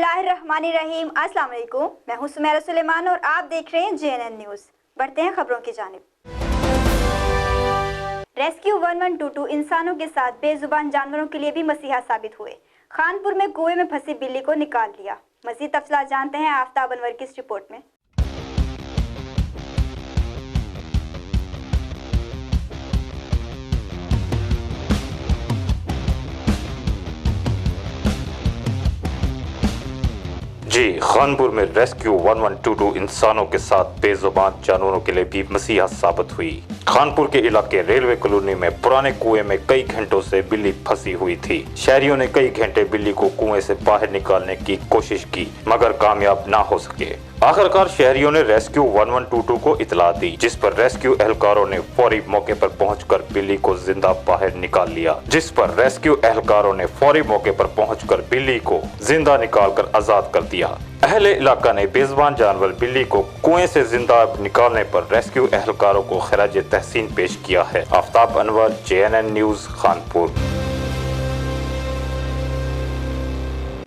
बिस्मिल्लाहिर्रहमानिर्रहीम। अस्सलाम वालेकुम। मैं हूं सुमेरा सुलेमान और आप देख रहे हैं JNN न्यूज़। बढ़ते हैं खबरों की जानिब। रेस्क्यू 1122 इंसानों के साथ बेजुबान जानवरों के लिए भी मसीहा साबित हुए। खानपुर में कुएं में फंसी बिल्ली को निकाल लिया। मज़ीद तफसीलात जानते हैं आफ्ताब अनवर की इस रिपोर्ट में। जी, खानपुर में रेस्क्यू 1122 इंसानों के साथ बेजुबान जानवरों के लिए भी मसीहा साबित हुई। खानपुर के इलाके रेलवे कॉलोनी में पुराने कुएं में कई घंटों से बिल्ली फंसी हुई थी। शहरियों ने कई घंटे बिल्ली को कुएं से बाहर निकालने की कोशिश की मगर कामयाब ना हो सके। आखिरकार शहरियों ने रेस्क्यू 1122 को इतला दी, जिस पर रेस्क्यू एहलकारों ने फौरी मौके पर पहुंचकर बिल्ली को जिंदा बाहर निकाल लिया। जिस पर रेस्क्यू एहलकारों ने फौरी मौके पर पहुंचकर बिल्ली को जिंदा निकालकर आजाद कर दिया। अहले इलाका ने बेजुबान जानवर बिल्ली को कुएं से जिंदा निकालने पर रेस्क्यू एहलकारों को खराज तहसीन पेश किया है। Aftab Anwar, JNN news, Khanpur.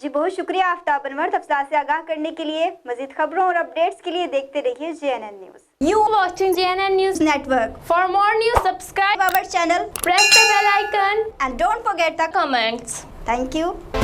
जी बहुत शुक्रिया आफ्ताब अनवर। तफसीलात से आगाह करने के लिए। मजीद खबरों और अपडेट्स के लिए देखते रहिए JNN news. You watching JNN News Network. For more news, subscribe Our channel. press the bell icon And don't forget the comments. Thank you.